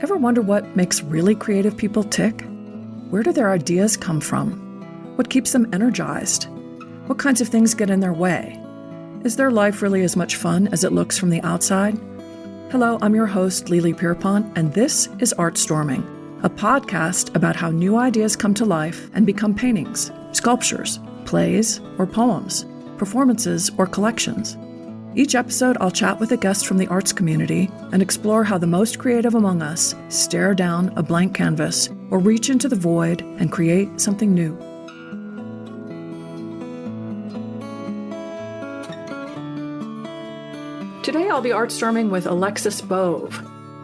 Ever wonder what makes really creative people tick? Where do their ideas come from? What keeps them energized? What kinds of things get in their way? Is their life really as much fun as it looks from the outside? Hello, I'm your host, Lily Pierpont, and this is ArtStorming, a podcast about how new ideas come to life and become paintings, sculptures, plays, or poems, performances, or collections. Each episode, I'll chat with a guest from the arts community and explore how the most creative among us stare down a blank canvas or reach into the void and create something new. Today, I'll be ArtStorming with Alexis Bove.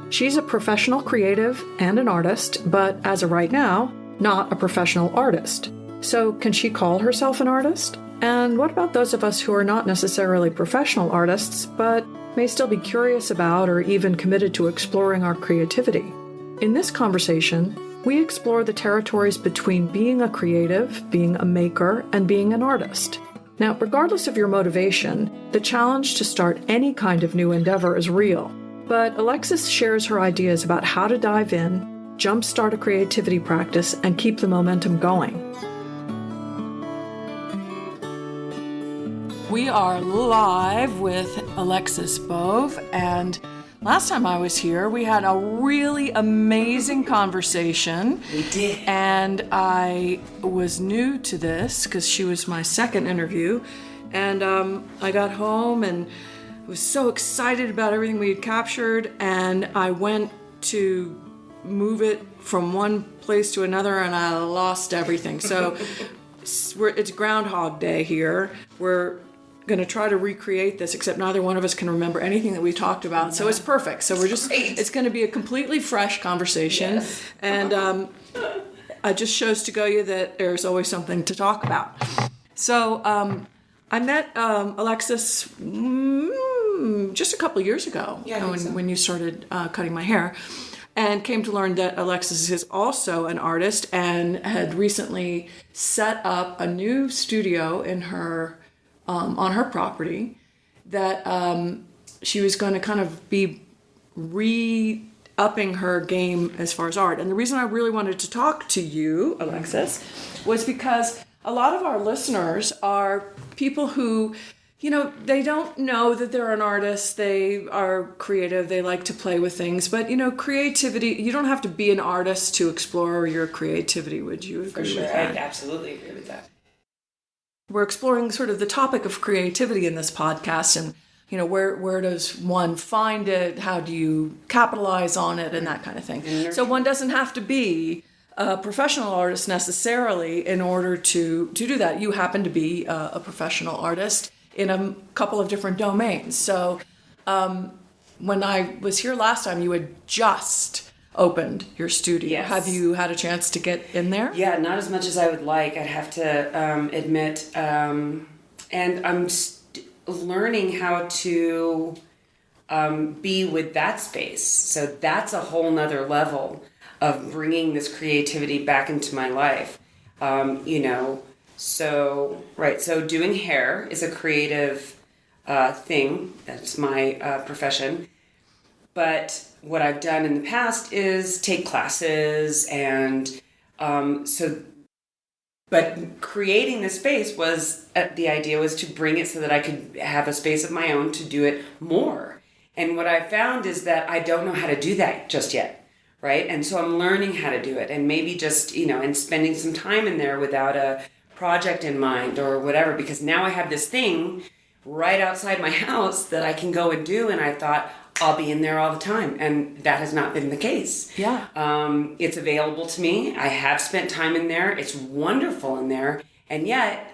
She's a professional creative and an artist, but as of right now, not a professional artist. So can she call herself an artist? And what about those of us who are not necessarily professional artists, but may still be curious about or even committed to exploring our creativity? In this conversation, we explore the territories between being a creative, being a maker, and being an artist. Now, regardless of your motivation, the challenge to start any kind of new endeavor is real. But Alexis shares her ideas about how to dive in, jumpstart a creativity practice, and keep the momentum going. We are live with Alexis Bove, and last time I was here, we had a really amazing conversation. We did. And I was new to this because she was my second interview, and I got home and was so excited about everything we had captured, and I went to move it from one place to another, and I lost everything. So it's Groundhog Day here. We're going to try to recreate this, except neither one of us can remember anything that we talked about. So it's perfect. So it's going to be a completely fresh conversation. Yes. And I just shows to go you that there's always something to talk about. So I met Alexis just a couple of years ago when you started cutting my hair, and came to learn that Alexis is also an artist and had recently set up a new studio in her on her property that she was going to kind of be re-upping her game as far as art. And the reason I really wanted to talk to you, Alexis, was because a lot of our listeners are people who, they don't know that they're an artist, they are creative, they like to play with things, but, creativity, you don't have to be an artist to explore your creativity, would you agree with that? I absolutely agree with that. We're exploring sort of the topic of creativity in this podcast, and where does one find it? How do you capitalize on it, and that kind of thing. So one doesn't have to be a professional artist necessarily in order to do that. You happen to be a professional artist in a couple of different domains. So when I was here last time, you had just opened your studio. Yes. Have you had a chance to get in there? Yeah, not as much as I would like, I'd have to admit. And I'm learning how to be with that space. So that's a whole nother level of bringing this creativity back into my life. So doing hair is a creative thing. That's my profession. But what I've done in the past is take classes, and but creating the space was, the idea was to bring it so that I could have a space of my own to do it more. And what I found is that I don't know how to do that just yet, right? And so I'm learning how to do it, and maybe just, and spending some time in there without a project in mind or whatever, because now I have this thing right outside my house that I can go and do, and I thought, I'll be in there all the time, and that has not been the case. Yeah. It's available to me. I have spent time in there. It's wonderful in there, and yet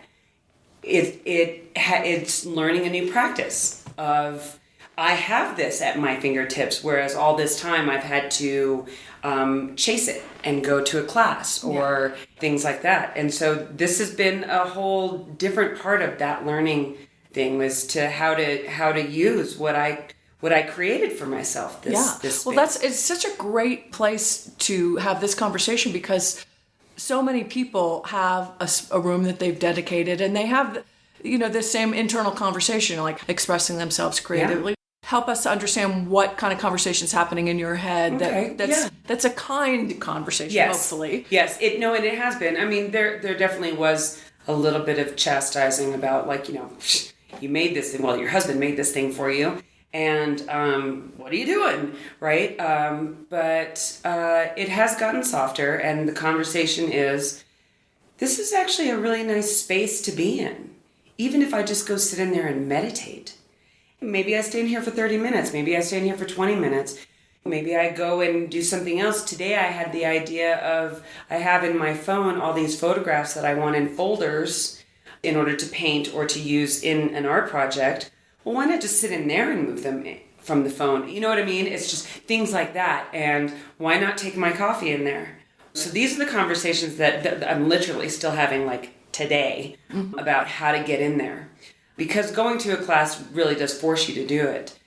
it's learning a new practice of, I have this at my fingertips, whereas all this time I've had to chase it and go to a class or things like that. And so this has been a whole different part of that learning thing, was to how to use what I created for myself. This space. Well, it's such a great place to have this conversation, because so many people have a room that they've dedicated, and they have, this same internal conversation, like expressing themselves creatively. help us understand what kind of conversation's happening in your head. Okay. That's a kind conversation, Yes. hopefully. Yes. And it has been. I mean, there definitely was a little bit of chastising about, like, you made this thing. Well, your husband made this thing for you. And what are you doing? Right? But it has gotten softer. And the conversation is, this is actually a really nice space to be in. Even if I just go sit in there and meditate. Maybe I stay in here for 30 minutes. Maybe I stay in here for 20 minutes. Maybe I go and do something else. Today I had the idea of, I have in my phone all these photographs that I want in folders in order to paint or to use in an art project. Well, why not just sit in there and move them from the phone? You know what I mean? It's just things like that. And why not take my coffee in there? So these are the conversations that I'm literally still having, like, today, about how to get in there. Because going to a class really does force you to do it.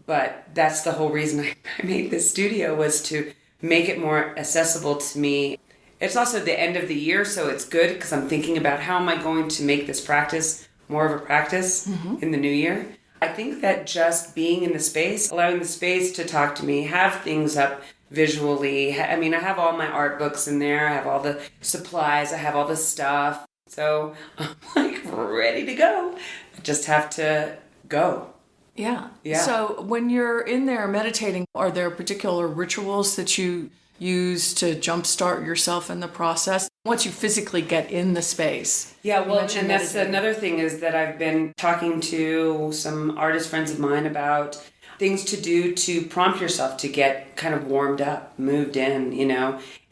But that's the whole reason I made this studio, was to make it more accessible to me. It's also the end of the year, so it's good because I'm thinking about how am I going to make this practice more of a practice in the new year. I think that just being in the space, allowing the space to talk to me, have things up visually. I mean, I have all my art books in there. I have all the supplies. I have all the stuff. So I'm, like, ready to go. I just have to go. Yeah. Yeah. So when you're in there meditating, are there particular rituals that you use to jumpstart yourself in the process once you physically get in the space? Yeah, well, and that's another thing, is that I've been talking to some artist friends of mine about things to do to prompt yourself to get kind of warmed up, moved in,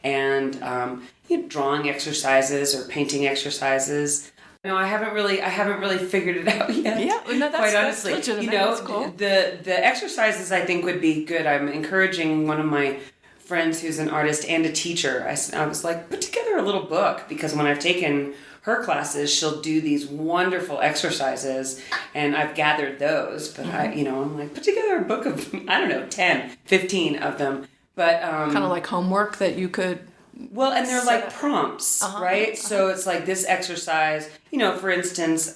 and drawing exercises or painting exercises. I haven't really figured it out yet. Yeah, no, that's quite honestly. That's legitimate. That's cool. The exercises I think would be good. I'm encouraging one of my friends who's an artist and a teacher. I was like, put together a little book, because when I've taken her classes, she'll do these wonderful exercises, and I've gathered those. But I'm like, put together a book of 10, 15 of them. But kind of like homework that you could. Well, and they're like prompts, right? So it's like this exercise, for instance,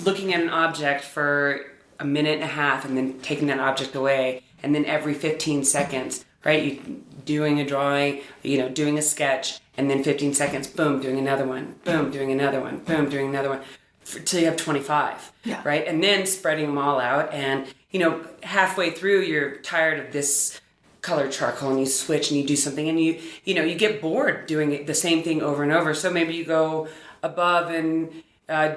looking at an object for a minute and a half and then taking that object away. And then every 15 seconds, right? You doing a drawing, doing a sketch, and then 15 seconds, boom, doing another one, boom, doing another one, boom, doing another one, till you have 25, right? And then spreading them all out. And, halfway through, you're tired of this colored charcoal, and you switch and you do something, and you get bored doing the same thing over and over. So maybe you go above and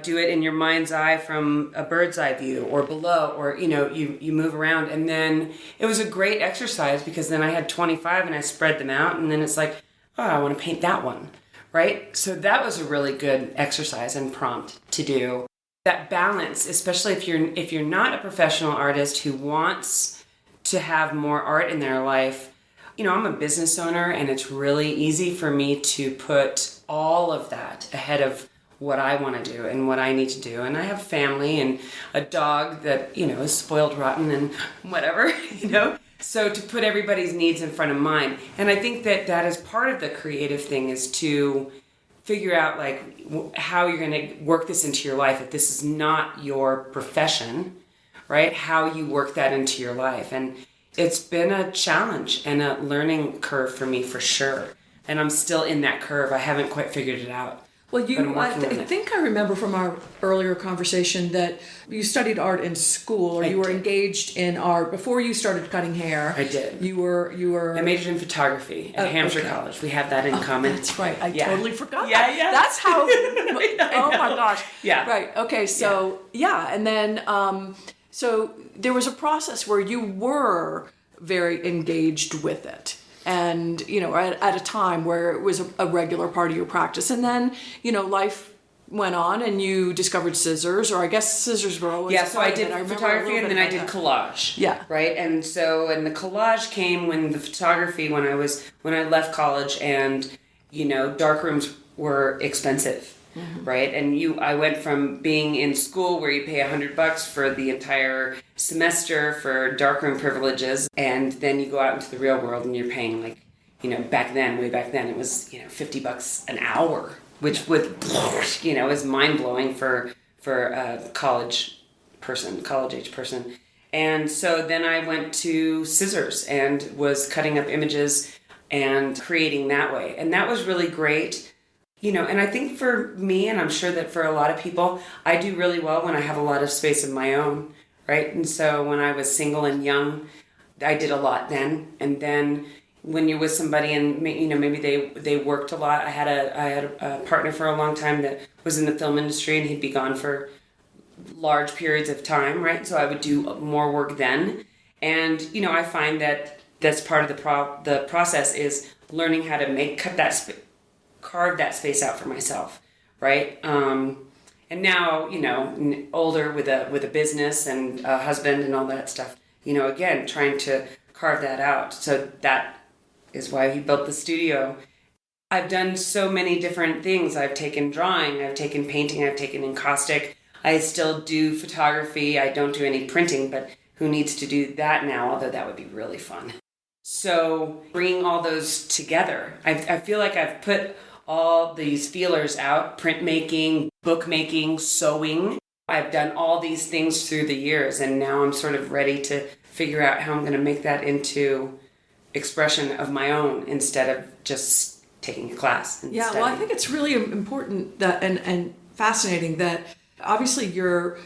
do it in your mind's eye from a bird's eye view, or below, or you move around. And then it was a great exercise, because then I had 25 and I spread them out, and then it's like, oh, I want to paint that one, right? So that was a really good exercise and prompt to do. That balance, especially if you're not a professional artist who wants to have more art in their life. I'm a business owner, and it's really easy for me to put all of that ahead of what I want to do and what I need to do. And I have family and a dog that, is spoiled rotten and whatever, So to put everybody's needs in front of mine. And I think that is part of the creative thing, is to figure out, like, how you're going to work this into your life if this is not your profession, right? How you work that into your life. And it's been a challenge and a learning curve for me, for sure. And I'm still in that curve. I haven't quite figured it out. Well, I think I remember from our earlier conversation that you studied art in school, or you were engaged in art before you started cutting hair. I did. You were. I majored in photography at Hampshire College. We have that in common. That's right. I totally forgot. Yeah. That's how. Oh my gosh. Yeah. Right. Okay. So and then so there was a process where you were very engaged with it. And, at a time where it was a regular part of your practice. And then, life went on and you discovered scissors, or I guess scissors were always so I did photography, and then I did collage. Yeah. Right? And the collage came when the photography, when I left college, and, darkrooms were expensive. Mm-hmm. Right? And I went from being in school where you pay $100 for the entire semester for darkroom privileges, and then you go out into the real world and you're paying, like, way back then it was, $50 an hour, which is mind blowing for a college age person. And so then I went to scissors and was cutting up images and creating that way. And that was really great. And I think for me, and I'm sure that for a lot of people, I do really well when I have a lot of space of my own, right? And so when I was single and young, I did a lot then. And then when you're with somebody and, maybe they worked a lot. I had a partner for a long time that was in the film industry, and he'd be gone for large periods of time, right? So I would do more work then. And, I find that that's part of the process is learning how to carve that space out for myself, right? And now, older with a business and a husband and all that stuff, again, trying to carve that out. So that is why he built the studio. I've done so many different things. I've taken drawing, I've taken painting, I've taken encaustic. I still do photography. I don't do any printing, but who needs to do that now? Although that would be really fun. So bringing all those together, I feel like I've put all these feelers out: printmaking, bookmaking, sewing. I've done all these things through the years, and now I'm sort of ready to figure out how I'm going to make that into expression of my own instead of just taking a class. And yeah, studying. well, I think it's really important that and fascinating that obviously you're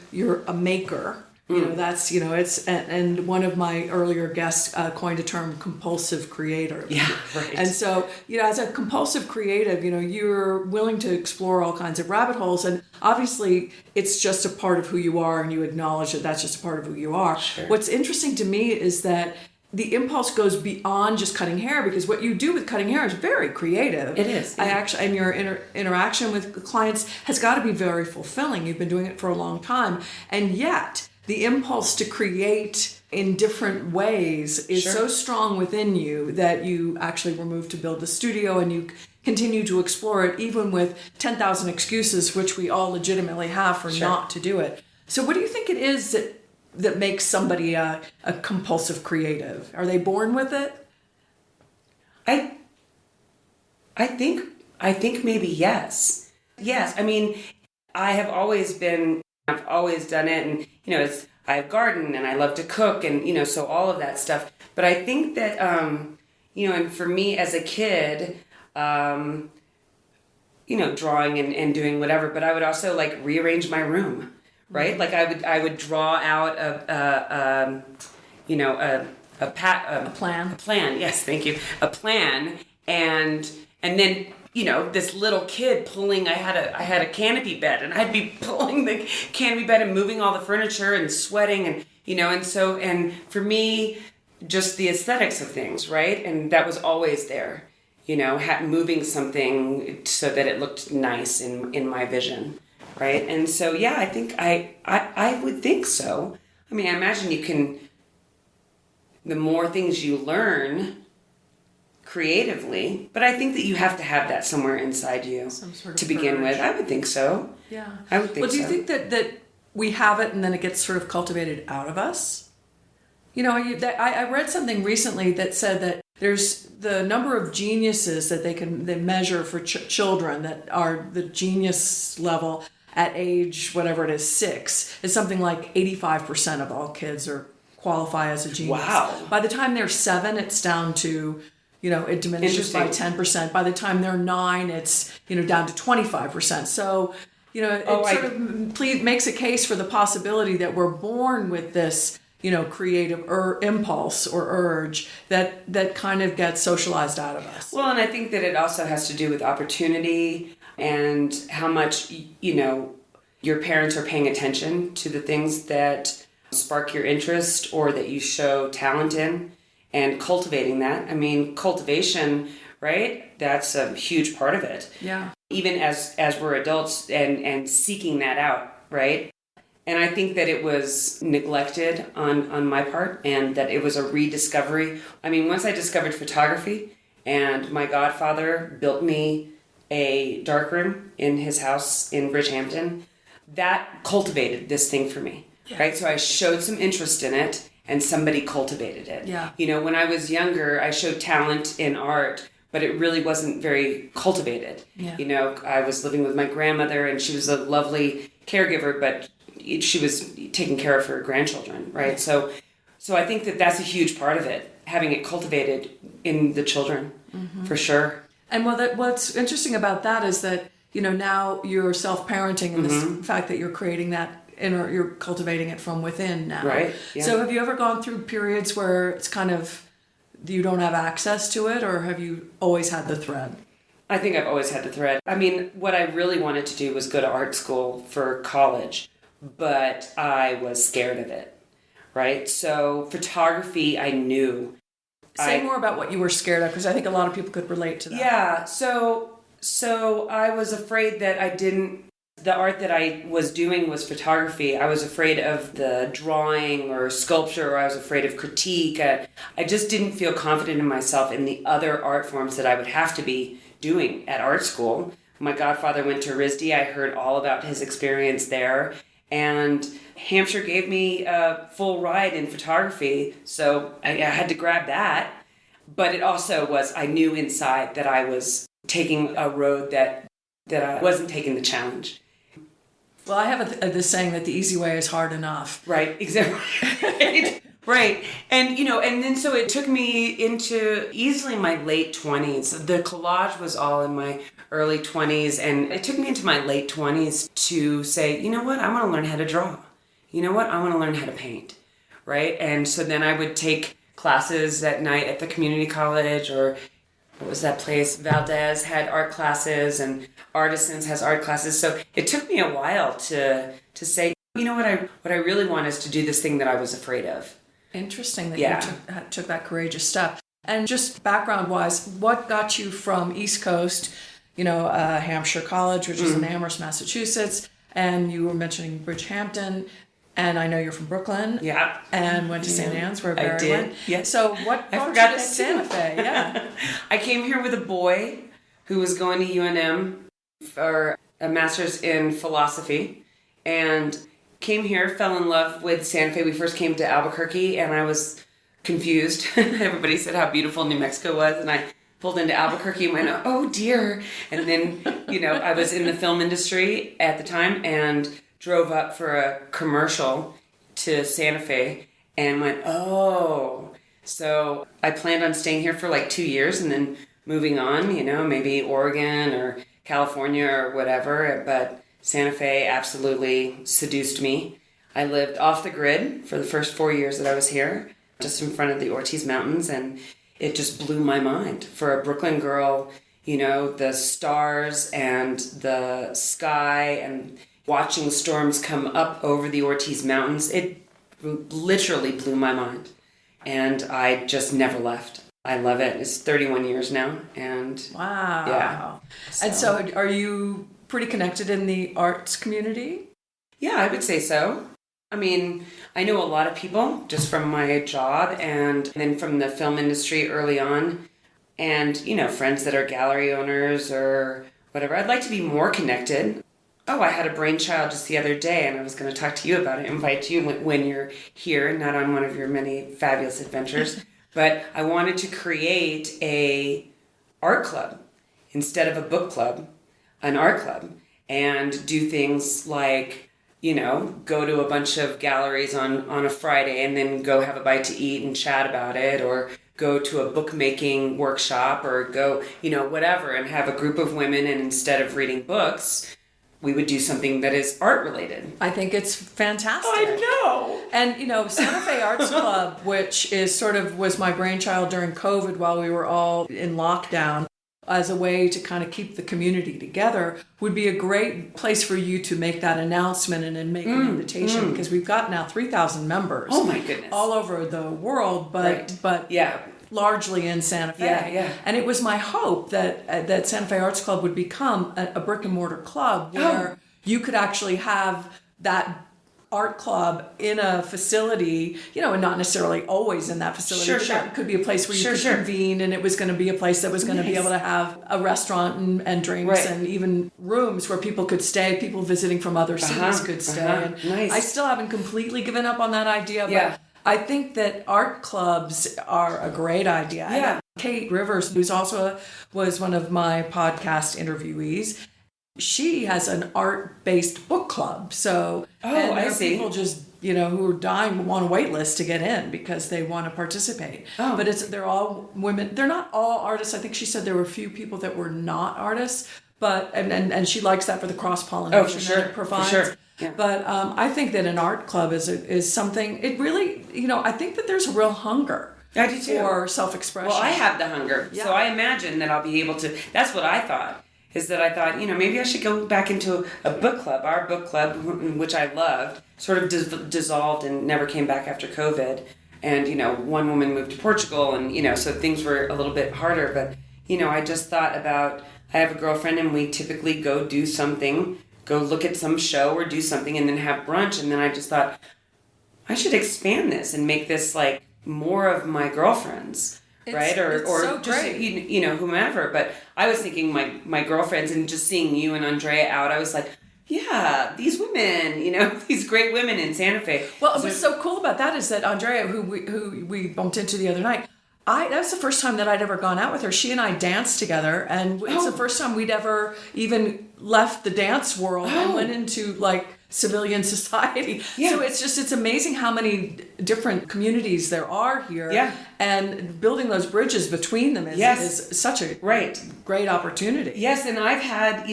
a maker. That's, it's, and one of my earlier guests coined a term compulsive creator. Yeah, right. And so, as a compulsive creative, you're willing to explore all kinds of rabbit holes. And obviously it's just a part of who you are, and you acknowledge that that's just a part of who you are. Sure. What's interesting to me is that the impulse goes beyond just cutting hair, because what you do with cutting hair is very creative. It is. Yeah. And your interaction with clients has got to be very fulfilling. You've been doing it for a long time. And yet the impulse to create in different ways is Sure. so strong within you that you actually were moved to build the studio, and you continue to explore it even with 10,000 excuses, which we all legitimately have for Sure. not to do it. So what do you think it is that makes somebody a compulsive creative? Are they born with it? I think maybe yes. Yes. I mean, I've always done it, and I have garden and I love to cook, and so all of that stuff. But I think that and for me as a kid, drawing and doing whatever, but I would also like rearrange my room, right? Like I would draw out a plan. Yes, thank you. A plan, and then this little kid pulling. I had a canopy bed, and I'd be pulling the canopy bed and moving all the furniture and sweating, and for me, just the aesthetics of things, right? And that was always there. Moving something so that it looked nice in my vision, right? And so, yeah, I think I would think so. I mean, I imagine the more things you learn creatively, but I think that you have to have that somewhere inside you to begin with. I would think so. Yeah. I would think so. Well, do you think that we have it and then it gets sort of cultivated out of us? I read something recently that said that there's the number of geniuses that they measure for children that are the genius level at age, whatever it is, 6, is something like 85% of all kids qualify as a genius. Wow. By the time they're 7, it's down to, it diminishes by 10%. By the time they're 9, it's, down to 25%. So, it makes a case for the possibility that we're born with this, creative impulse or urge that kind of gets socialized out of us. Well, and I think that it also has to do with opportunity and how much, your parents are paying attention to the things that spark your interest or that you show talent in, and cultivating that. I mean, cultivation, right? That's a huge part of it. Yeah. Even as we're adults and seeking that out, right? And I think that it was neglected on my part, and that it was a rediscovery. I mean, once I discovered photography, and my godfather built me a darkroom in his house in Bridgehampton, that cultivated this thing for me, right? So I showed some interest in it, and somebody cultivated it. Yeah. When I was younger, I showed talent in art, but it really wasn't very cultivated. Yeah. I was living with my grandmother, and she was a lovely caregiver, but she was taking care of her grandchildren, right? So I think that that's a huge part of it, having it cultivated in the children, for sure. And what's interesting about that is that, now you're self-parenting and this fact that you're creating that inner, you're cultivating it from within now. Right. Yeah. So have you ever gone through periods where it's kind of, you don't have access to it, or have you always had the thread? I think I've always had the thread. I mean, what I really wanted to do was go to art school for college, but I was scared of it, right? So photography, I knew. Say more about what you were scared of, because I think a lot of people could relate to that. Yeah, so I was afraid that the art that I was doing was photography. I was afraid of the drawing or sculpture, or I was afraid of critique. I just didn't feel confident in myself in the other art forms that I would have to be doing at art school. My godfather went to RISD. I heard all about his experience there. And Hampshire gave me a full ride in photography, so I had to grab that. But it also was, I knew inside that I was taking a road that I wasn't taking the challenge. Well, I have this saying that the easy way is hard enough. Right, exactly. Right. And, and then so it took me into easily my late 20s. The collage was all in my early 20s, and it took me into my late 20s to say, you know what, I want to learn how to draw. You know what, I want to learn how to paint. Right? And so then I would take classes at night at the community college, or what was that place? Valdez had art classes, and Artisans has art classes. So it took me a while to say, you know what I really want is to do this thing that I was afraid of. Interesting that you took that courageous step. And just background-wise, what got you from East Coast, Hampshire College, which is in Amherst, Massachusetts, and you were mentioning Bridgehampton, and I know you're from Brooklyn. Yeah. And went to St. Anne's, where Barry went. Yeah. So what brought you to Santa Fe? Yeah. I came here with a boy who was going to UNM for a master's in philosophy, and came here, fell in love with Santa Fe. We first came to Albuquerque, and I was confused. Everybody said how beautiful New Mexico was, and I pulled into Albuquerque and went, oh dear. And then, I was in the film industry at the time and drove up for a commercial to Santa Fe and went, oh. So I planned on staying here for like 2 years and then moving on, maybe Oregon or California or whatever, but Santa Fe absolutely seduced me. I lived off the grid for the first 4 years that I was here, just in front of the Ortiz Mountains, and it just blew my mind. For a Brooklyn girl, the stars and the sky and watching storms come up over the Ortiz Mountains, it literally blew my mind. And I just never left. I love it. It's 31 years now, and wow. Yeah. And so are you pretty connected in the arts community? Yeah, I would say so. I mean, I know a lot of people just from my job and then from the film industry early on, and, friends that are gallery owners or whatever. I'd like to be more connected. Oh, I had a brainchild just the other day, and I was going to talk to you about it, invite you when you're here, not on one of your many fabulous adventures. But I wanted to create a art club instead of a book club, an art club, and do things like, go to a bunch of galleries on a Friday and then go have a bite to eat and chat about it, or go to a bookmaking workshop, or go, whatever, and have a group of women, and instead of reading books, we would do something that is art related. I think it's fantastic. I know. And, Santa Fe Arts Club, which is was my brainchild during COVID while we were all in lockdown, as a way to kind of keep the community together, would be a great place for you to make that announcement and make an invitation, because we've got now 3,000 members. Oh my goodness. All over the world, but yeah. Largely in Santa Fe. Yeah. And it was my hope that Santa Fe Arts Club would become a brick and mortar club where you could actually have that art club in a facility, and not necessarily always in that facility. Sure. That could be a place where you could convene, and it was going to be a place that was going to be able to have a restaurant and drinks and even rooms where people could stay. People visiting from other cities could stay. And nice. I still haven't completely given up on that idea, but I think that art clubs are a great idea. Yeah. Kate Rivers, who's also was one of my podcast interviewees, she has an art-based book club. So and I there are see. people just, who are dying on a wait list to get in because they want to participate. Oh. But they're all women. They're not all artists. I think she said there were a few people that were not artists, but and she likes that for the cross-pollination that it provides. For sure. Yeah. But I think that an art club is something, it really, I think that there's a real hunger. I do too. For self-expression. Well, I have the hunger. Yeah. So I imagine that I'll be able to, that's what I thought, is that I thought, maybe I should go back into a book club. Our book club, which I loved, sort of dissolved and never came back after COVID. And, one woman moved to Portugal and, so things were a little bit harder. But, I just thought about, I have a girlfriend and we typically go do something, go look at some show or do something and then have brunch. And then I just thought, I should expand this and make this like more of my girlfriends. Right? Or so just, great. Whomever. But I was thinking my girlfriends and just seeing you and Andrea out, I was like, yeah, these women, these great women in Santa Fe. Well, what's so cool about that is that Andrea, who we bumped into the other night, that was the first time that I'd ever gone out with her. She and I danced together, and it's the first time we'd ever even left the dance world and went into like civilian society. Yeah. So it's amazing how many different communities there are here. Yeah. And building those bridges between them is such a great opportunity. Yes, and I've had,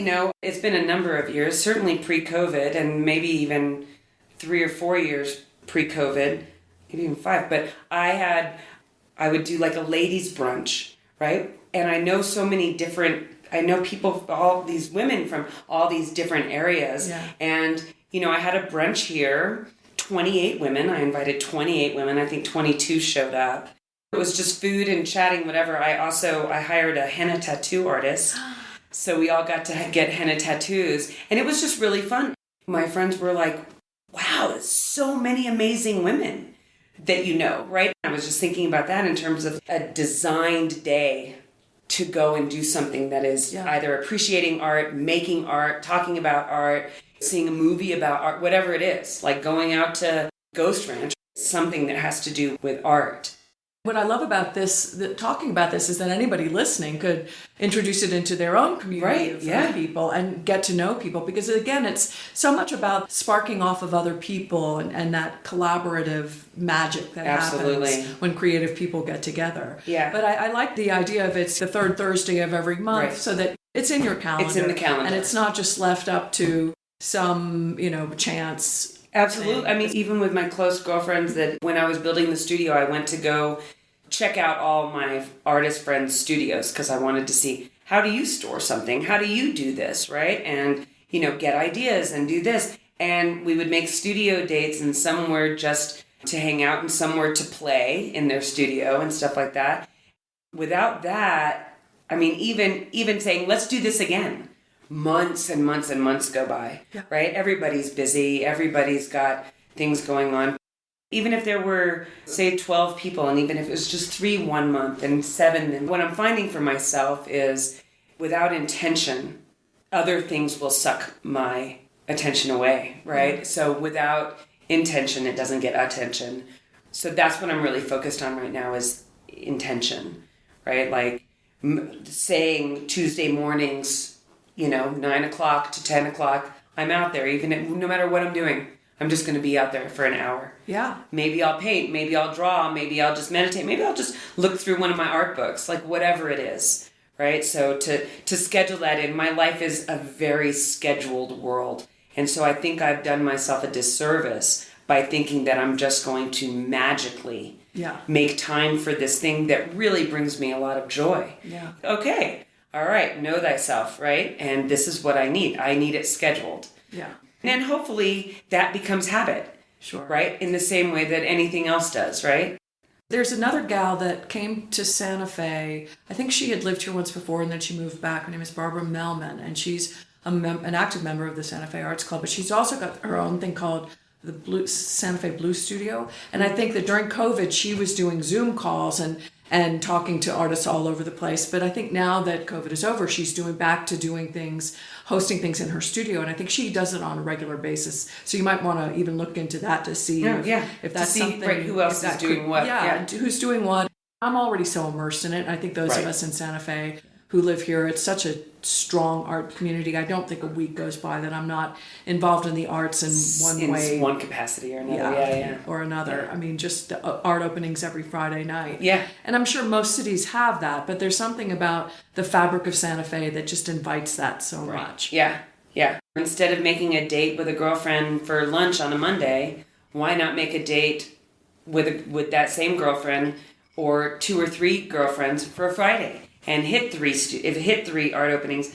it's been a number of years, certainly pre-COVID, and maybe even 3 or 4 years pre-COVID, maybe even 5, but I would do like a ladies' brunch, right? And I know I know people, all these women from all these different areas. Yeah. And, I had a brunch here, 28 women. I invited 28 women. I think 22 showed up. It was just food and chatting, whatever. I hired a henna tattoo artist. So we all got to get henna tattoos. And it was just really fun. My friends were like, wow, there's so many amazing women that right? I was just thinking about that in terms of a designed day to go and do something that is either appreciating art, making art, talking about art, seeing a movie about art, whatever it is, like going out to Ghost Ranch, something that has to do with art. What I love about this, talking about this, is that anybody listening could introduce it into their own community of people and get to know people. Because again, it's so much about sparking off of other people and that collaborative magic that happens when creative people get together. Yeah. But I like the idea of it's the third Thursday of every month so that it's in your calendar. It's in the calendar. And it's not just left up to some, chance. Absolutely. I mean, even with my close girlfriends, that when I was building the studio, I went to go check out all my artist friends' studios because I wanted to see, how do you store something? How do you do this, right? And, get ideas and do this. And we would make studio dates, and some were just to hang out and some were to play in their studio and stuff like that. Without that, I mean, even saying, let's do this again. Months and months and months go by, right? Everybody's busy. Everybody's got things going on. Even if there were, say, 12 people, and even if it was just 3 1 month and 7, then what I'm finding for myself is without intention, other things will suck my attention away, right? Mm-hmm. So without intention, it doesn't get attention. So that's what I'm really focused on right now is intention, right? Like saying Tuesday mornings, 9 o'clock to 10 o'clock, I'm out there, no matter what I'm doing. I'm just going to be out there for an hour. Yeah. Maybe I'll paint, maybe I'll draw, maybe I'll just meditate, maybe I'll just look through one of my art books, like whatever it is, right? So to schedule that in, my life is a very scheduled world. And so I think I've done myself a disservice by thinking that I'm just going to magically make time for this thing that really brings me a lot of joy. Yeah. Okay. All right. Know thyself, right? And this is what I need. I need it scheduled. Yeah. And hopefully that becomes habit. Sure. Right? In the same way that anything else does, right? There's another gal that came to Santa Fe. I think she had lived here once before and then she moved back. Her name is Barbara Melman, and she's an active member of the Santa Fe Arts Club, but she's also got her own thing called the Santa Fe Blues Studio. And I think that during COVID, she was doing Zoom calls and talking to artists all over the place. But I think now that COVID is over, she's back to doing things, hosting things in her studio. And I think she does it on a regular basis. So you might want to even look into that to see if that's something. Right, who else is doing what. Yeah, who's doing what. I'm already so immersed in it. I think those of us in Santa Fe who live here. It's such a strong art community. I don't think a week goes by that I'm not involved in the arts in one way. In one capacity or another, Or another. Yeah. I mean, just art openings every Friday night. Yeah. And I'm sure most cities have that, but there's something about the fabric of Santa Fe that just invites that so much. Yeah. Instead of making a date with a girlfriend for lunch on a Monday, why not make a date with that same girlfriend or 2 or 3 girlfriends for a Friday and hit 3 art openings?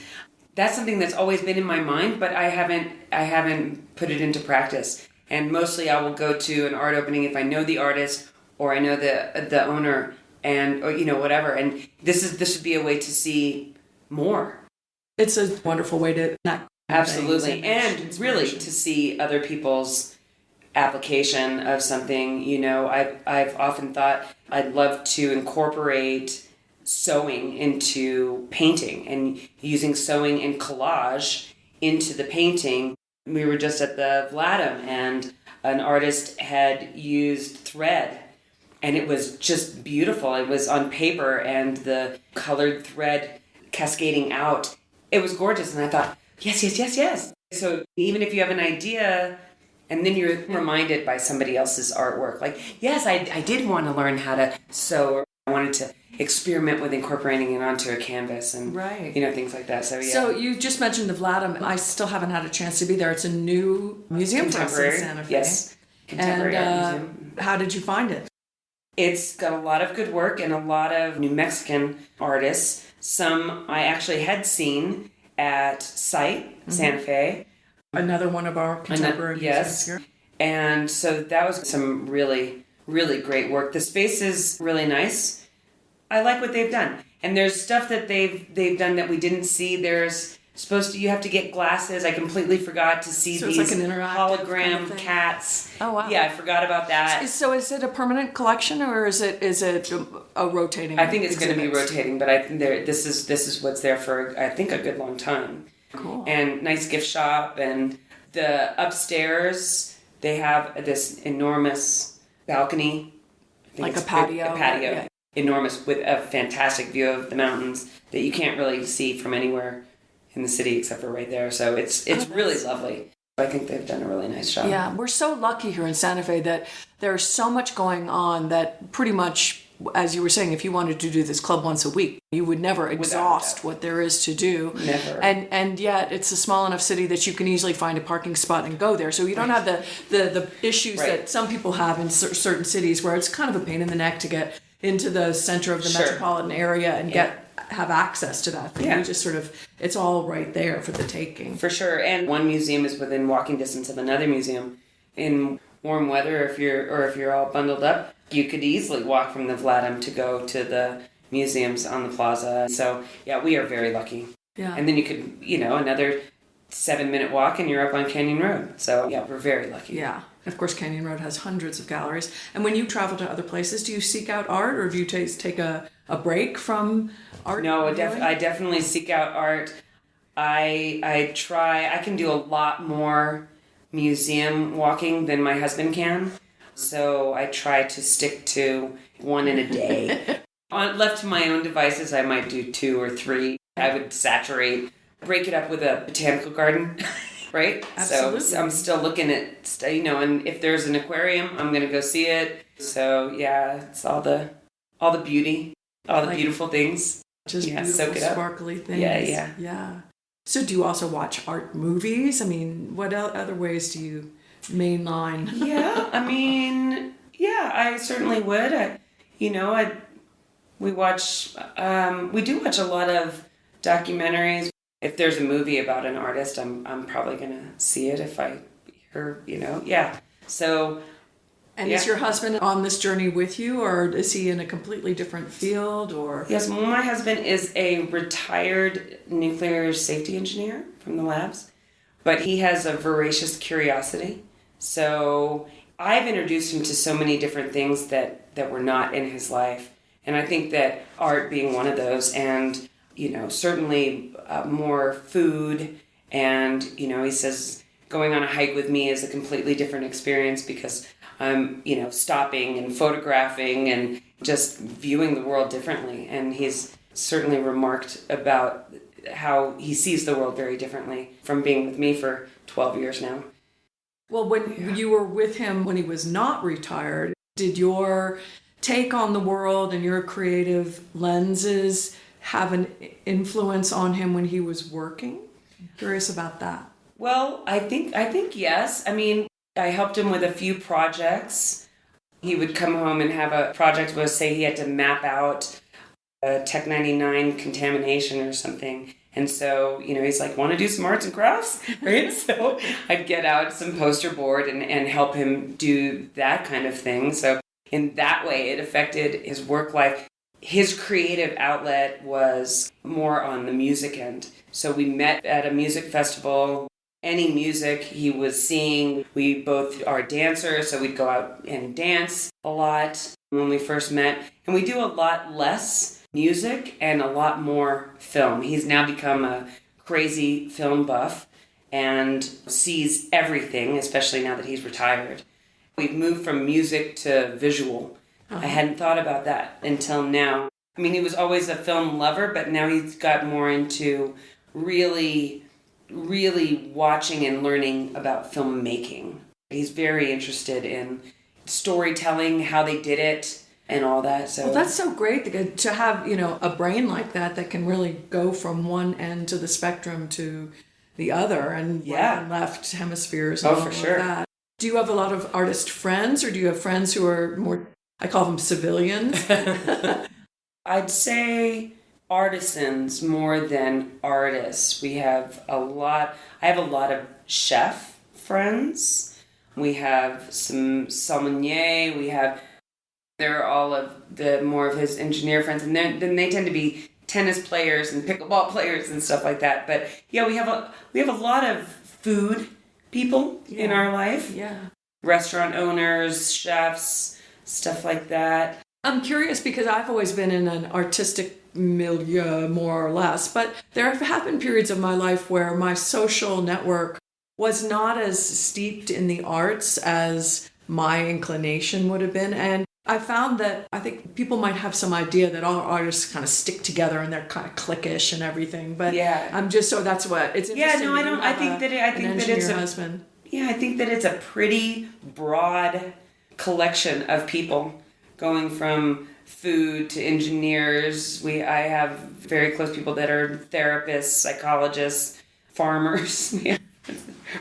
That's something that's always been in my mind, but I haven't put it into practice. And mostly I will go to an art opening if I know the artist or I know the owner or whatever. And this would be a way to see more. It's a wonderful way to connect. Absolutely. And really to see other people's application of something. I've often thought I'd love to incorporate sewing into painting and using sewing and collage into the painting. We were just at the Vladam and an artist had used thread and it was just beautiful. It was on paper and the colored thread cascading out. It was gorgeous and I thought, yes. So even if you have an idea and then you're reminded by somebody else's artwork, like, yes, I did want to learn how to sew, or I wanted to experiment with incorporating it onto a canvas and things like that. So yeah. So you just mentioned the Vladam. I still haven't had a chance to be there. It's a new museum to us in Santa Fe. Yes, contemporary art museum. How did you find it? It's got a lot of good work and a lot of New Mexican artists. Some I actually had seen at Site, Santa Fe. Another one of our contemporary museums here. And so that was some really, really great work. The space is really nice. I like what they've done. And there's stuff that they've done that we didn't see. There's you have to get glasses. I completely forgot to see these like an interactive hologram kind of cats. Oh wow. Yeah, I forgot about that. So is it a permanent collection or is it a rotating? I think it's going to be rotating, but I think this is what's there for I think a good long time. Cool. And nice gift shop, and the upstairs they have this enormous balcony. Like a patio. Yeah. Enormous with a fantastic view of the mountains that you can't really see from anywhere in the city except for right there. So it's really lovely. I think they've done a really nice job. Yeah, we're so lucky here in Santa Fe that there's so much going on that pretty much, as you were saying, if you wanted to do this club once a week, you would never exhaust what there is to do. Never. And yet it's a small enough city that you can easily find a parking spot and go there. So you don't have the issues that some people have in certain cities where it's kind of a pain in the neck to get into the center of the metropolitan area and have access to that thing. You just sort of, it's all right there for the taking. For sure. And one museum is within walking distance of another museum. In warm weather, if you're all bundled up, you could easily walk from the Vladam to go to the museums on the plaza. So yeah, we are very lucky. Yeah. And then you could, another 7-minute walk and you're up on Canyon Road. So yeah, we're very lucky. Yeah. Of course, Canyon Road has hundreds of galleries. And when you travel to other places, do you seek out art or do you take a break from art? No, I definitely seek out art. I can do a lot more museum walking than my husband can. So I try to stick to one in a day. Left to my own devices, I might do 2 or 3. I would break it up with a botanical garden. Right? Absolutely. So I'm still looking at, and if there's an aquarium, I'm going to go see it. So yeah, it's all the beauty, all the beautiful things. Just beautiful, sparkly things. Yeah. So do you also watch art movies? I mean, what other ways do you mainline? Yeah, I certainly would. We do watch a lot of documentaries. If there's a movie about an artist, I'm probably gonna see it if I hear, So. And is your husband on this journey with you, or is he in a completely different field, or? Yes, my husband is a retired nuclear safety engineer from the labs, but he has a voracious curiosity. So I've introduced him to so many different things that were not in his life, and I think that art being one of those, and certainly more food, and he says going on a hike with me is a completely different experience because I'm stopping and photographing and just viewing the world differently, and he's certainly remarked about how he sees the world very differently from being with me for 12 years now. Well, when you were with him when he was not retired, did your take on the world and your creative lenses have an influence on him when he was working? I'm curious about that. Well, I think yes. I mean, I helped him with a few projects. He would come home and have a project where, say, he had to map out a Tech 99 contamination or something. And so, he's like, want to do some arts and crafts? Right? So I'd get out some poster board and help him do that kind of thing. So in that way, it affected his work life. His creative outlet was more on the music end. So we met at a music festival. Any music he was seeing, we both are dancers, so we'd go out and dance a lot when we first met. And we do a lot less music and a lot more film. He's now become a crazy film buff and sees everything, especially now that he's retired. We've moved from music to visual. I hadn't thought about that until now. I mean, he was always a film lover, but now he's got more into really watching and learning about filmmaking. He's very interested in storytelling, how they did it, and all that. So well, that's so great to have, a brain like that can really go from one end to the spectrum to the other and right and left hemispheres and all of that. Do you have a lot of artist friends, or do you have friends who are more, I call them civilians? I'd say artisans more than artists. I have a lot of chef friends. We have some sommelier. They're all of the more of his engineer friends, and then they tend to be tennis players and pickleball players and stuff like that. But yeah, we have a lot of food people in our life. Yeah. Restaurant owners, chefs, stuff like that. I'm curious because I've always been in an artistic milieu, more or less, but there have been periods of my life where my social network was not as steeped in the arts as my inclination would have been. And I found that I think people might have some idea that all artists kind of stick together and they're kind of cliquish and everything. But I'm just, so that's what it's interesting. Yeah, no, I don't. I think that it's a husband. Yeah, I think that it's a pretty broad collection of people going from food to engineers. I have very close people that are therapists, psychologists, farmers,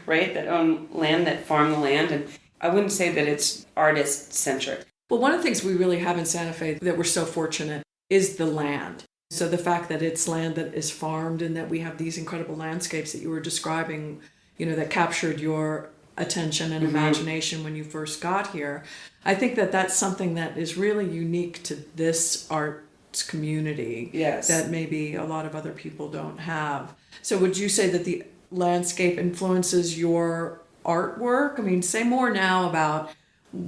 right? That own land, that farm the land. And I wouldn't say that it's artist-centric. Well, one of the things we really have in Santa Fe that we're so fortunate is the land. So the fact that it's land that is farmed and that we have these incredible landscapes that you were describing, that captured your attention and imagination when you first got here. I think that that's something that is really unique to this arts community that maybe a lot of other people don't have. So would you say that the landscape influences your artwork? I mean, say more now about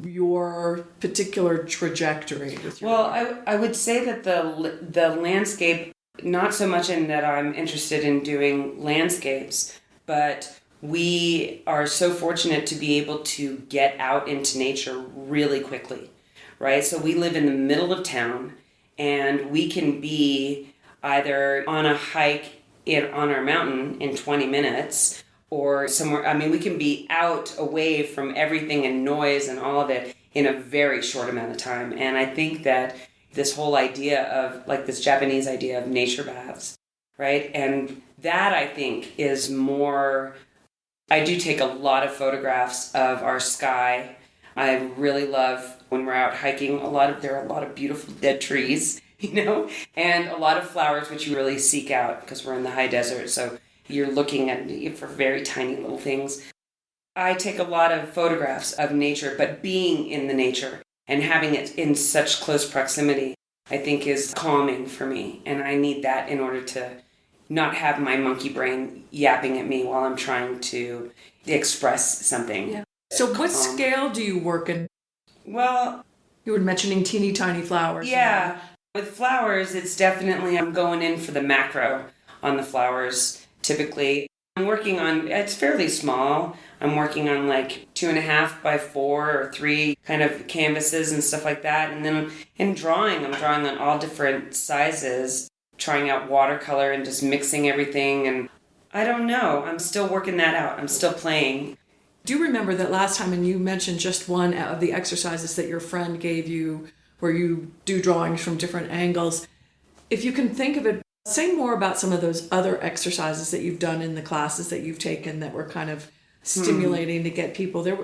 your particular trajectory with your art. I would say that the landscape, not so much in that I'm interested in doing landscapes, but we are so fortunate to be able to get out into nature really quickly, right? So we live in the middle of town, and we can be either on a hike on our mountain in 20 minutes or somewhere. I mean, we can be out away from everything and noise and all of it in a very short amount of time. And I think that this whole idea of, like, this Japanese idea of nature baths, right? And that, I think, is more... I do take a lot of photographs of our sky. I really love when we're out hiking. There are a lot of beautiful dead trees, and a lot of flowers, which you really seek out because we're in the high desert. So you're looking at for very tiny little things. I take a lot of photographs of nature, but being in the nature and having it in such close proximity, I think is calming for me. And I need that in order to not have my monkey brain yapping at me while I'm trying to express something. Yeah. So what scale do you work in? Well, you were mentioning teeny tiny flowers. Yeah. With flowers, it's definitely, I'm going in for the macro on the flowers, typically. I'm working on, it's fairly small. I'm working on like 2.5 by 4 or 3 kind of canvases and stuff like that. And then in drawing, I'm drawing on all different sizes. trying out watercolor and just mixing everything. And I don't know. I'm still working that out. I'm still playing. Do you remember that last time, and you mentioned just one of the exercises that your friend gave you where you do drawings from different angles? If you can think of it, say more about some of those other exercises that you've done in the classes that you've taken that were kind of stimulating to get people there.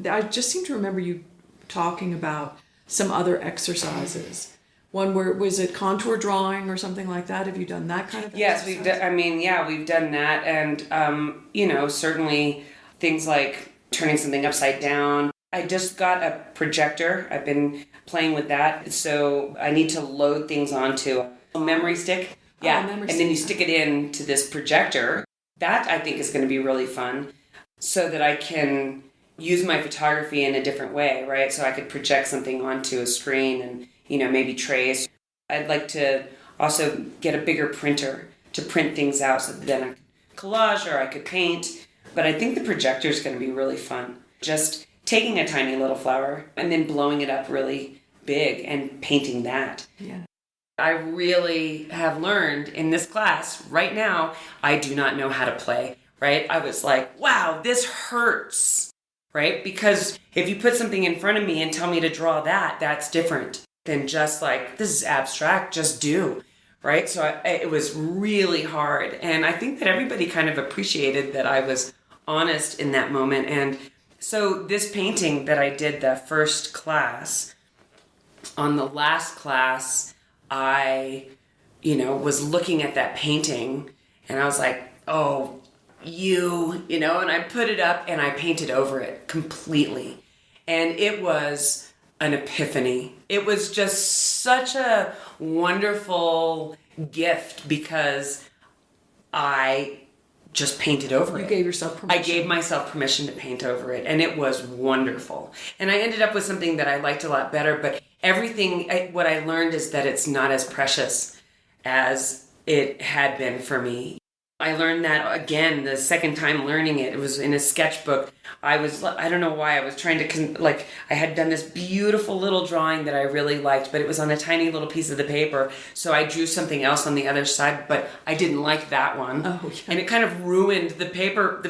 I just seem to remember you talking about some other exercises. One where, was it contour drawing or something like that? Have you done that kind of Yes, exercise? we've done that. And, certainly things like turning something upside down. I just got a projector. I've been playing with that. So I need to load things onto a memory stick. Yeah, and then you stick it into this projector. That, I think, is going to be really fun so that I can use my photography in a different way, right? So I could project something onto a screen and, maybe trace. I'd like to also get a bigger printer to print things out so that then I could collage or I could paint. But I think the projector is going to be really fun. Just taking a tiny little flower and then blowing it up really big and painting that. Yeah. I really have learned in this class right now, I do not know how to play, right? I was like, wow, this hurts, right? Because if you put something in front of me and tell me to draw that, that's different than just like, this is abstract, just do, right? So it was really hard. And I think that everybody kind of appreciated that I was honest in that moment. And so this painting that I did the first class, on the last class, I, was looking at that painting and I was like, oh, and I put it up and I painted over it completely. And it was an epiphany. It was just such a wonderful gift because I just painted over it. You gave yourself permission. I gave myself permission to paint over it, and it was wonderful. And I ended up with something that I liked a lot better, but what I learned is that it's not as precious as it had been for me. I learned that again the second time learning it. It was in a sketchbook. I don't know why, I was trying to, I had done this beautiful little drawing that I really liked, but it was on a tiny little piece of the paper. So I drew something else on the other side, but I didn't like that one. Oh, yeah. And it kind of ruined the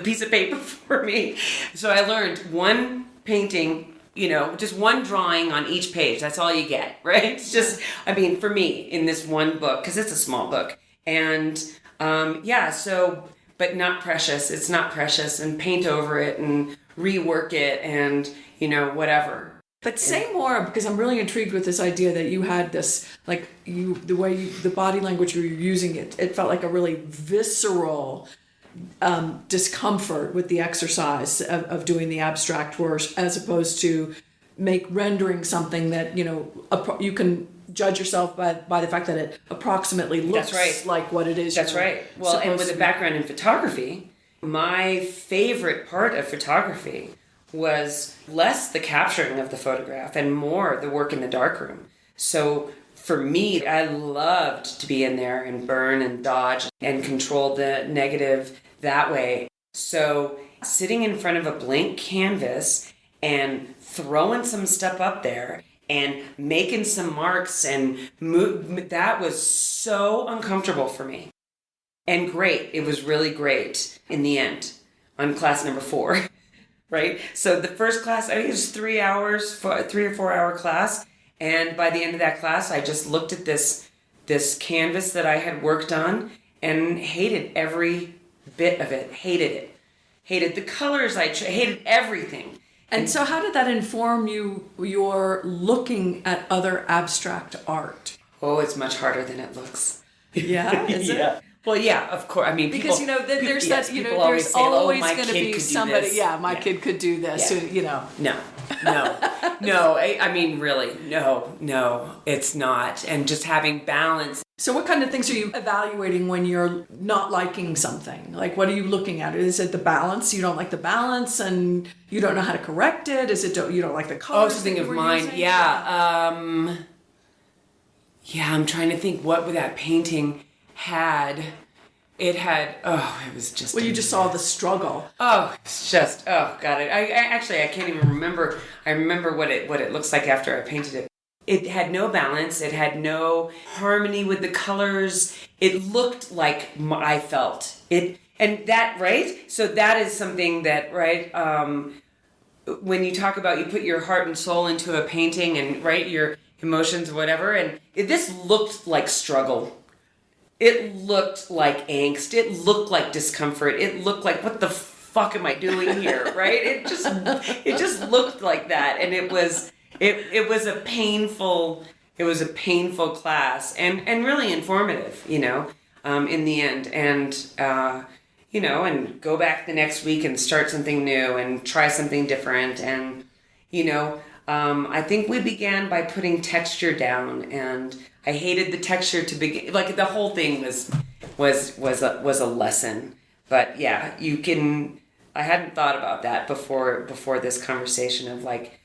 piece of paper for me. So I learned one painting, just one drawing on each page. That's all you get, right? It's just, for me, in this one book, because it's a small book. And but not precious. It's not precious, and paint over it and rework it and, whatever. But say more, because I'm really intrigued with this idea that you had this, the body language you were using, it felt like a really visceral discomfort with the exercise of doing the abstract work, as opposed to rendering something that, you can judge yourself by the fact that it approximately looks like what it is. That's right. Well, and with a background in photography, my favorite part of photography was less the capturing of the photograph and more the work in the darkroom. So for me, I loved to be in there and burn and dodge and control the negative that way. So sitting in front of a blank canvas and throwing some stuff up there and making some marks and that was so uncomfortable for me. And great. It was really great in the end on class number 4, right? So the first class, I think it was 3 hours, 3 or 4 hour class. And by the end of that class, I just looked at this canvas that I had worked on and hated every bit of it. Hated it. Hated the colors. Hated everything. And so how did that inform your looking at other abstract art? Oh, it's much harder than it looks. Yeah, is it? Well, yeah, of course. Because there's that. People There's say, always my going to kid be could do somebody. this. Yeah, my kid could do this. Yeah. No. Really, no, it's not. And just having balance. So what kind of things are you evaluating when you're not liking something? Like, what are you looking at? Is it the balance? You don't like the balance and you don't know how to correct it? Is it you don't like the colors? Oh, something of mine. Using? Yeah. I'm trying to think what that painting had. It was just... Well, you just saw the struggle. Oh, it's just... Oh, got it. I can't even remember. I remember what it looks like after I painted it. It had no balance. It had no harmony with the colors. It looked like I felt it. And that, right? So that is something that, right, when you talk about you put your heart and soul into a painting and, right, your emotions or whatever, and this looked like struggle. It looked like angst. It looked like discomfort. It looked like, what the fuck am I doing here, right? It just looked like that. And it was a painful class and really informative, in the end. And, and go back the next week and start something new and try something different. And, I think we began by putting texture down, and I hated the texture to begin. Like, the whole thing was a lesson. But yeah, I hadn't thought about that before this conversation of like,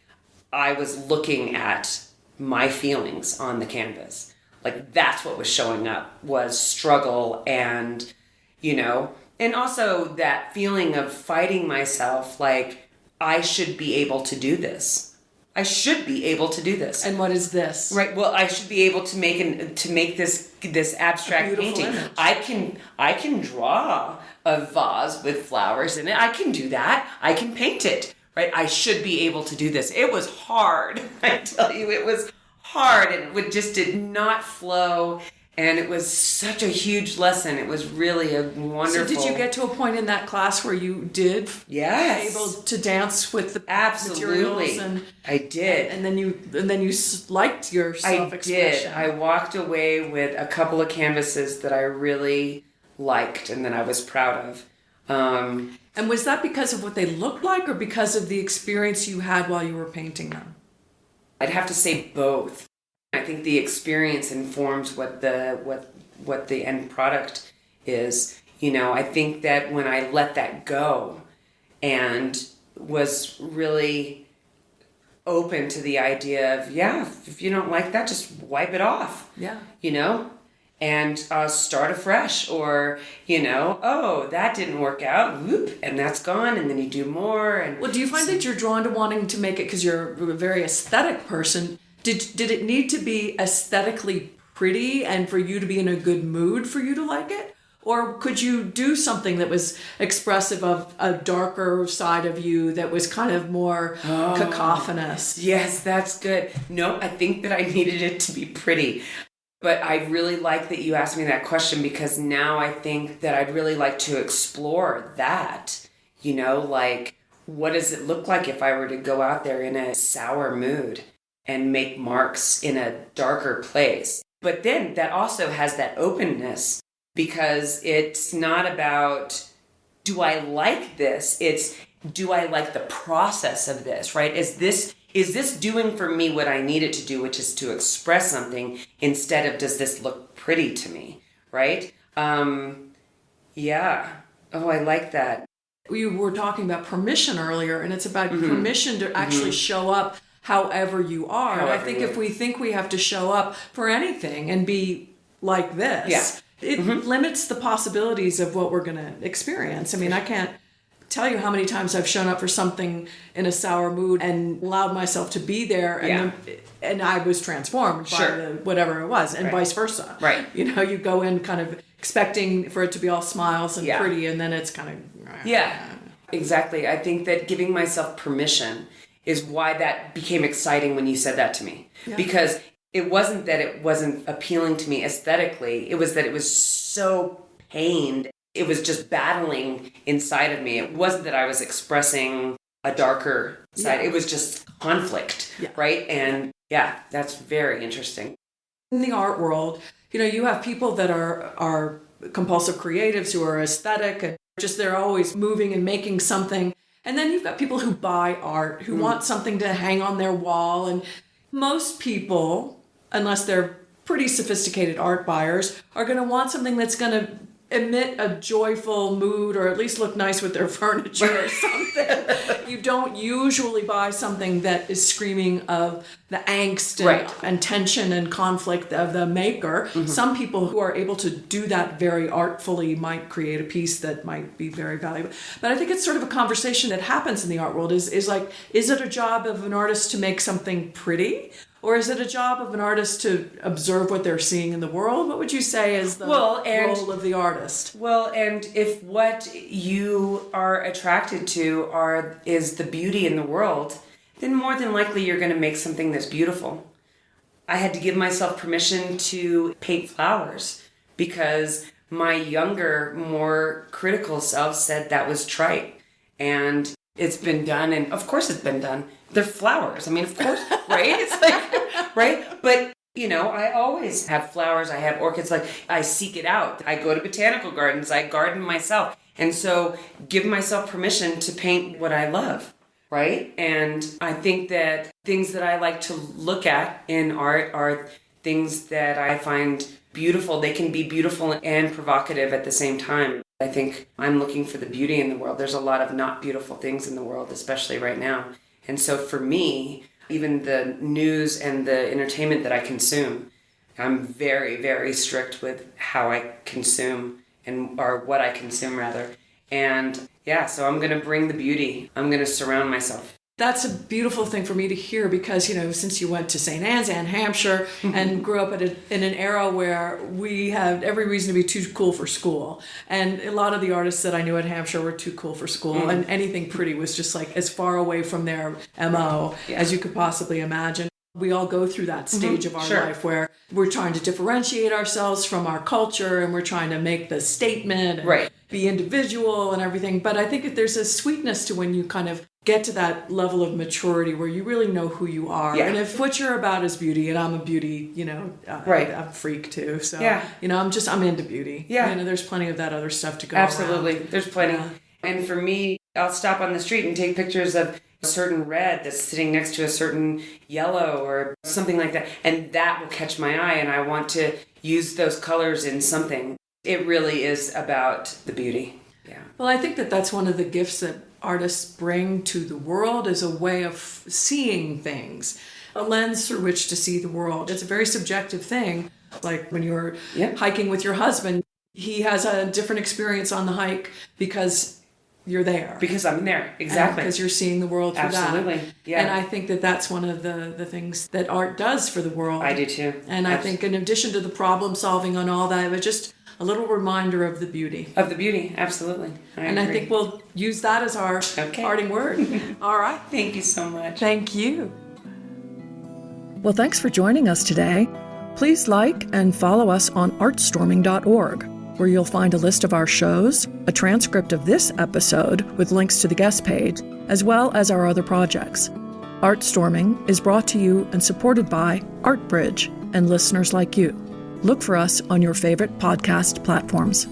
I was looking at my feelings on the canvas. Like, that's what was showing up, was struggle and, and also that feeling of fighting myself, like, I should be able to do this. I should be able to do this. And what is this? Right. Well, I should be able to make this abstract painting. Image. I can draw a vase with flowers in it. I can do that. I can paint it. Right. I should be able to do this. It was hard. I tell you, it was hard, and it just did not flow. And it was such a huge lesson. It was really a wonderful. So did you get to a point in that class where you did yes. able to dance with the absolutely materials? I did. And then you liked your self-expression. I did. I walked away with a couple of canvases that I really liked and that I was proud of. And was that because of what they looked like, or because of the experience you had while you were painting them? I'd have to say both. I think the experience informs what the end product is. I think that when I let that go and was really open to the idea of, if you don't like that, just wipe it off. Yeah. And start afresh, or, oh, that didn't work out, whoop, and that's gone, and then you do more. And well, do you find that you're drawn to wanting to make it because you're a very aesthetic person? Did it need to be aesthetically pretty and for you to be in a good mood for you to like it? Or could you do something that was expressive of a darker side of you that was kind of more cacophonous? Yes, that's good. No, I think that I needed it to be pretty. But I really like that you asked me that question, because now I think that I'd really like to explore that. Like, what does it look like if I were to go out there in a sour mood and make marks in a darker place? But then that also has that openness, because it's not about, do I like this? It's, do I like the process of this, right? Is this doing for me what I need it to do, which is to express something, instead of, does this look pretty to me, right? Yeah. Oh, I like that. We were talking about permission earlier, and it's about permission to actually show up however you are. And I think if we think we have to show up for anything and be like this, it limits the possibilities of what we're going to experience. I mean, I can't tell you how many times I've shown up for something in a sour mood and allowed myself to be there, and I was transformed by whatever it was, and vice versa. Right. You go in kind of expecting for it to be all smiles and pretty, and then it's kind of... Yeah, exactly. I think that giving myself permission is why that became exciting when you said that to me. Yeah. Because it wasn't that it wasn't appealing to me aesthetically, it was that it was so pained. It was just battling inside of me. It wasn't that I was expressing a darker side. It was just conflict, right? And that's very interesting. In the art world, you have people that are compulsive creatives who are aesthetic and just they're always moving and making something. And then you've got people who buy art, who want something to hang on their wall. And most people, unless they're pretty sophisticated art buyers, are going to want something that's going to emit a joyful mood, or at least look nice with their furniture or something. You don't usually buy something that is screaming of the angst and tension and conflict of the maker. Some people who are able to do that very artfully might create a piece that might be very valuable. But I think it's sort of a conversation that happens in the art world is like, is it a job of an artist to make something pretty? Or is it a job of an artist to observe what they're seeing in the world? What would you say is the role of the artist? Well, and if what you are attracted to is the beauty in the world, then more than likely you're going to make something that's beautiful. I had to give myself permission to paint flowers because my younger, more critical self said that was trite. And it's been done, and of course it's been done. They're flowers. I mean, of course, right? It's like, right? But, I always have flowers. I have orchids. Like, I seek it out. I go to botanical gardens. I garden myself. And so give myself permission to paint what I love, right? And I think that things that I like to look at in art are things that I find beautiful. They can be beautiful and provocative at the same time. I think I'm looking for the beauty in the world. There's a lot of not beautiful things in the world, especially right now. And so for me, even the news and the entertainment that I consume, I'm very, very strict with how I consume or what I consume rather. And yeah, so I'm going to bring the beauty. I'm going to surround myself. That's a beautiful thing for me to hear because, since you went to St. Anne's, Hampshire, and grew up in an era where we had every reason to be too cool for school. And a lot of the artists that I knew at Hampshire were too cool for school, and anything pretty was just like as far away from their MO as you could possibly imagine. We all go through that stage of our life where we're trying to differentiate ourselves from our culture and we're trying to make the statement and be individual and everything. But I think that there's a sweetness to when you kind of get to that level of maturity where you really know who you are. Yeah. And if what you're about is beauty, and I'm a beauty, I'm a freak too. So, I'm into beauty. Yeah. There's plenty of that other stuff to go Absolutely. around. There's plenty. Yeah. And for me, I'll stop on the street and take pictures of a certain red that's sitting next to a certain yellow or something like that. And that will catch my eye, and I want to use those colors in something. It really is about the beauty. Yeah. Well, I think that that's one of the gifts that artists bring to the world is a way of seeing things, a lens through which to see the world. It's a very subjective thing. Like when you're hiking with your husband, he has a different experience on the hike because you're there. Because I'm there, exactly. Because you're seeing the world through Absolutely. that. Yeah. And I think that that's one of the things that art does for the world. I do too. And I think in addition to the problem solving and all that, but just a little reminder of the beauty. Of the beauty, absolutely. I agree. I think we'll use that as our parting word. All right. Thank you so much. Thank you. Well, thanks for joining us today. Please like and follow us on artstorming.org, where you'll find a list of our shows, a transcript of this episode with links to the guest page, as well as our other projects. ArtStorming is brought to you and supported by ArtBridge and listeners like you. Look for us on your favorite podcast platforms.